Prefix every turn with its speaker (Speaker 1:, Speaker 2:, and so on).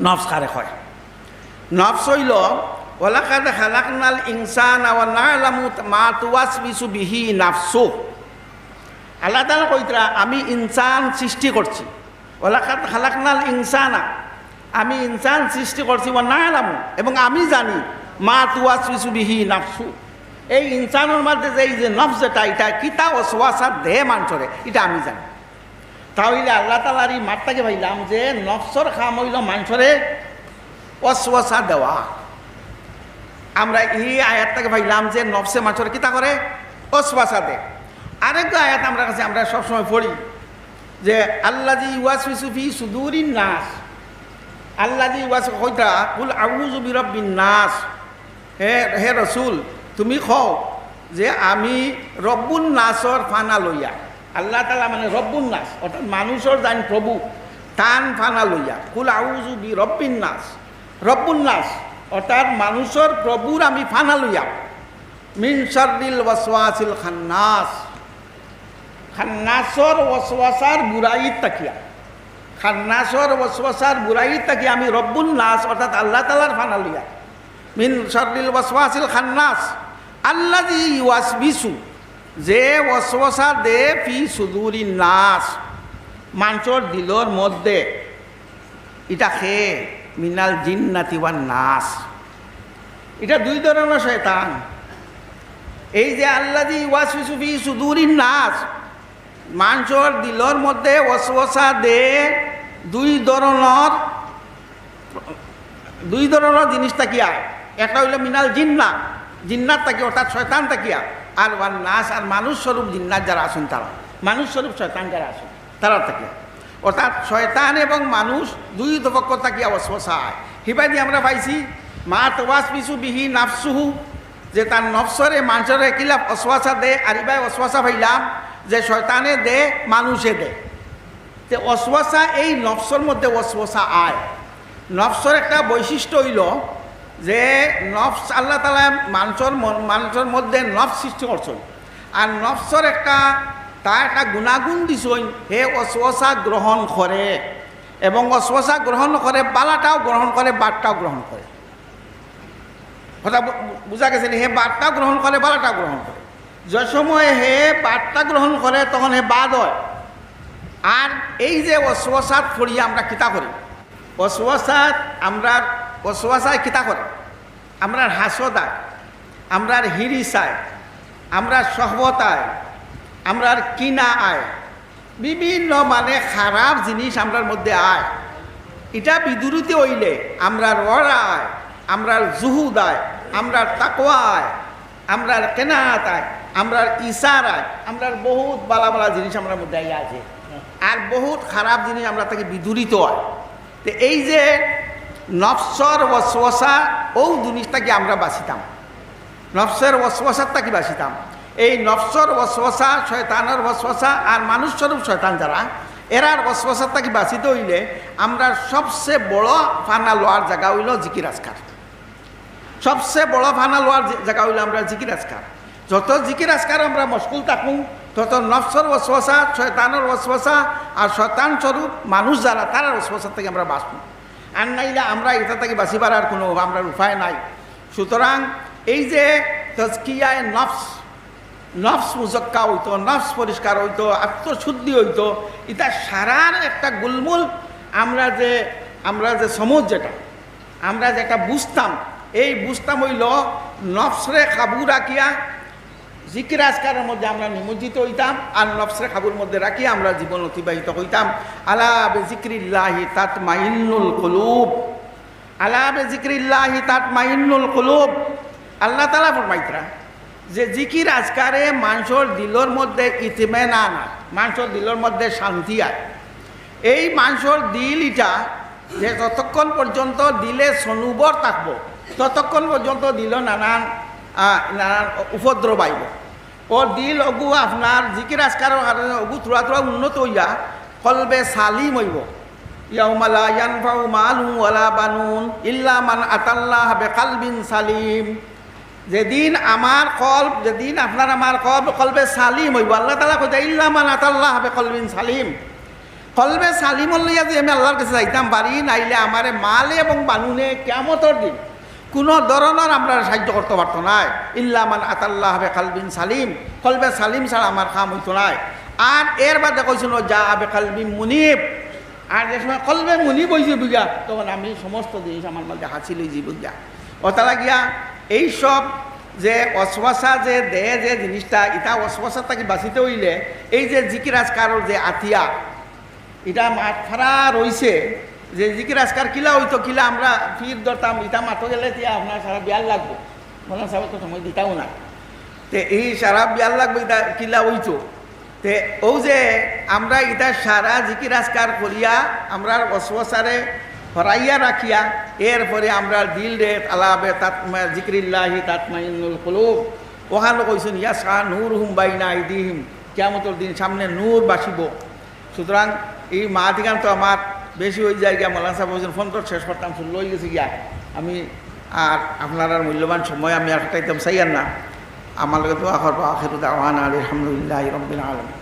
Speaker 1: নফস কারে কয়? নফস হইল ওয়ালাকাদ খালাকনাল ইনসানা ওয়া না'লামু মা তুওয়াসবিসু বিহি নাফসু। আল্লাহ তাআলা কইতরা আমি ইনসান সৃষ্টি করছি, ওয়ালাকাদ খালাকনাল ইনসানা, আমি ইনসান সৃষ্টি করছি, ওয়া না'লামু, এবং আমি জানি মা তুওয়াসবিসু বিহি নাফসু, এই ইনসানের মধ্যে যে এই যে নফস যেটা এটা কিতা ওয়াসওয়াসা দেহ মানুষরে এটা আমি জানি। তাহলে আল্লাহ তাআলার এই মাঠটাকে ভাইলাম যে নফসর কাম হইল মানুষরে ওয়াসওয়াসা দেওয়া। আমরা এই আয়াতটাকে ভাইলাম যে নফসে মানুষরে কিতা করে ওয়াসওয়াসা দেয়। আরেকটা আয়াত আমরা কাছে আমরা সবসময় পড়ি যে আল্লাযী ইউওয়াসওয়িসু ফি সুদুরিন নাস, আল্লাযী ইউওয়াসওয়িসু কইতা কুল আউযু বিরাব্বিন নাস, হে রাসূল তুমি কও যে আমি রব্বুন নাসর ফানা লইয়া, আল্লাহ তাআলা মানে রব্বুন নাস অর্থাৎ মানুষের জান প্রভু তান ফানা লইয়া, কুল আউযু বিরাব্বিন নাস, রব্বুন নাস অর্থাৎ মানুষের প্রভুর আমি ফানা লইয়া, মিন শাররিল ওয়াসওয়াসিল খান্নাস, খান্নাসর ওয়াসওয়াসার বুরাইত তাকিয়া, খান্নাসর ওয়াসওয়াসার বুরাইত তাকিয়া আমি রব্বুন নাস অর্থাৎ আল্লাহ তাআলার ফানা লইয়া, মিন শাররিল ওয়াসওয়াসিল খান্নাস আল্লাযী ইউওয়াসবিসু, যে ওয়াসওয়াসা দে ফি সুদুরিন নাস, মানুষের দিলর মধ্যে, এটা খে মিনাল জিন্নাতি ওয়ান নাস। এটা দুই ধরনের শয়তান। এই যে আল্লাযী ইউওয়াসবিসু ফি সুদুরিন নাস, মানুষের দিলর মধ্যে ওয়াসওয়াসা দে দুই ধরনের জিনিস তাকিয়া, একটা হইল মিনাল জিন্না, জিন্নাত তাকিয়া অর্থাৎ শয়তান তাকিয়া, আর ওয়ান নাস আর মানুষ স্বরূপ জিন্নাত যারা আছেন তারা, মানুষ স্বরূপ শয়তান যারা আছেন তারা তাকিয়া, অর্থাৎ শয়তান এবং মানুষ দুই পক্ষ তাকিয়া ওয়াসওয়াসা হয়। হিবাদি আমরা পাইছি মা তুওয়াসবিসু বিহি নাফসুহু, যে তার নফসরে মানুষের কিলাফ ওয়াসওয়াসা দে, আর ইবাই ওয়াসওয়াসা পাইলাম যে শয়তানে দে মানুষে দে। তে ওয়াসওয়াসা এই নফসর মধ্যে ওয়াসওয়াসা আয়। নফসর একটা বৈশিষ্ট্য হইল যে নফস আল্লাহ তাআলা মানুষের মধ্যে নফস সৃষ্টি করছেন, আর নফসর তার একটা গুণাগুণ দিছেন, হে ওয়াসওয়াসা গ্রহণ করে, এবং ওয়াসওয়াসা গ্রহণ করে বালাটাও গ্রহণ করে বাদটাও গ্রহণ করে। কথা বুঝা গেছে? হে বাদটাও গ্রহণ করে বালাটাও গ্রহণ করে। যে সময় হে বাদটা গ্রহণ করে তখন হে বাদ হয়। আর এই যে ওয়াসওয়াসাত পড়িয়া আমরা কিতা করি, ওয়াসওয়াসায় কিতা করে, আমরা হাসদ আয়, আমরা হিরিস আয়, আমরা সহবত আয়, আমরা কিনা আয়, বিভিন্ন মানে খারাপ জিনিস আমরার মধ্যে আয়। এটা বিদুরিতে হইলে আমরা রড়া আয়, আমরা জুহুদ আয়, আমরা তাকওয়া আয়, আমরা কেনাত আয়, আমরা ইসার আয়, আমরা বহুত বালা বালা জিনিস আমার মধ্যে আছে, আর বহুত খারাপ জিনিস আমরা তাকে বিদুরিত হয়। তো এই যে নফসর ওয়াসওয়াসা ও জিনিসটাকে আমরা বাঁচিতাম, নফসের ওয়াসওয়াসাটাকে বাঁচিতাম। এই নফসর ওয়াসওয়াসা, শয়তানের ওয়াসওয়াসা আর মানুষ স্বরূপ শয়তান যারা, এরার ওয়াসওয়াসাটাকে বাঁচিতে হইলে আমরা সবচেয়ে বড় ফানা লওয়ার জায়গা হইল জিকির আজকার। সবচেয়ে বড় ফানা লওয়ার জায়গা হইল আমরা জিকির আজকার। যত জিকির আজকার আমরা মশগুল থাকুন তত নফসর ওয়াসওয়াসা, শয়তানের ওয়াসওয়াসা আর শয়তান স্বরূপ মানুষ যারা তার ওয়াসওয়াসা থেকে আমরা বাঁচব। আর নাইলে আমরা এটা থেকে বাঁচিবার আর কোনো আমরা উপায় নাই। সুতরাং এই যে তাজকিয়ায়ে নফস, নফস মুজক্কা হইতো, নফস পরিষ্কার হইতো, আত্মশুদ্ধি হইতো, এটা সারার একটা গুলমুল আমরা যে সমুজ যেটা আমরা যেটা বুঝতাম, এই বুঝতাম হইল নফসরে কাবু রাখিয়া জিকির আজকারের মধ্যে আমরা নিমজ্জিত হইতাম, আর নফসরে কাবুর মধ্যে রাখিয়া আমরা জীবন অতিবাহিত হইতাম। আলা বিযিকরিল্লাহি তাতমাইন্নুল কুলুব, আলা বিযিকরিল্লাহি তাতমাইন্নুল কুলুব। আল্লাহ তাআলা ফরমাইতরা যে জিকির আজকারে মানুষের দিলের মধ্যে ইতমিনান আয়, মানুষের দিলের মধ্যে শান্তি আয়। এই মানুষের দিল এটা যে যতক্ষণ পর্যন্ত দিলে সনুবর থাকবো ততক্ষণ পর্যন্ত দিল নানান উপদ্রব আইব। ও দিল অগু আপনার জিকির আজকারের কারণে অগু থোড়া থোড়া উন্নত হইয়া কলবে সালিম হইব। ইয়াউমা লা ইয়ানফাউ মালুন ওয়ালা বানুন ইল্লা মান আতাল্লাহ বিকালবিন সালিম। যেদিন আমার কলব, যেদিন আপনার আমার কলবে সালিম হইব, আল্লাহ তাআলা কইতা ইল্লা মান আতাল্লাহ বিকালবিন সালিম। কলবে সালিমল লইয়া যে আমি আল্লাহর কাছে যাইতাম পারি, নাইলে আমারে মালে এবং বানুনে কিয়ামতের দিন কোনো ধরনের আমরা সাহায্য করতে পারতো না। ইল্লা মান আতাল্লাহ বে কালবিন সালিম, কলবে সালিম ছাড়া আমার কাম হইতো না। আর এর বাদে কইছিল যা আবে কালবি মুনিব, আর যে সময় কলবে মুনিব হয়েছে বুঝা, তখন আমি সমস্ত জিনিস আমার মধ্যে হাসিল হয়েছি বুঝা। অতলা গিয়া এইসব যে অশ্বাসা যে দেয় যে জিনিসটা, এটা অশ্বাসা তাকে বাঁচিতে হইলে এই যে জিকির আজকারর যে আতিয়া, এটা মাঠ ফারা রয়েছে যে জিকির আজকার কিলা হইতো, কিলা আমরা ফির ধরতাম, ইটা মাথো গেলে তিয়া আপনার সারা বিয়াল লাগবো, মনে সাহেব তো সময় দিতাও না। তে এই সারা বিয়াল লাগবো এটা কিলা হইতো। তে ও যে আমরা এটা সারা জিকির আজকার করিয়া আমরা অশ্বাসারে হরাইয়া রাখিয়া এরপরে আমরা দিল রে আলাবে তাতমা জিক্রিল্লাহি তাতমাইন্নুল কুলুব, ওখানে কইছেন ইয়াসা নূরহুম বাইনা আইদিহিম, কিয়ামতের দিন সামনে নূর বাসিব। সুতরাং এই মাহাধিকান তো আমার বেশি হয়ে যায় গিয়া, মৌলানা সাহেব বলছেন ফোন তো শেষ করতাম, শুনল হয়ে গেছে গিয়া। আমি আর আপনার আর মূল্যবান সময় আমি আর কাটাইতাম চাই আর না। আমার লগে দোয়া করবো, আখিরু দাওয়ানা আলহামদুলিল্লাহি রাব্বিল আলামিন।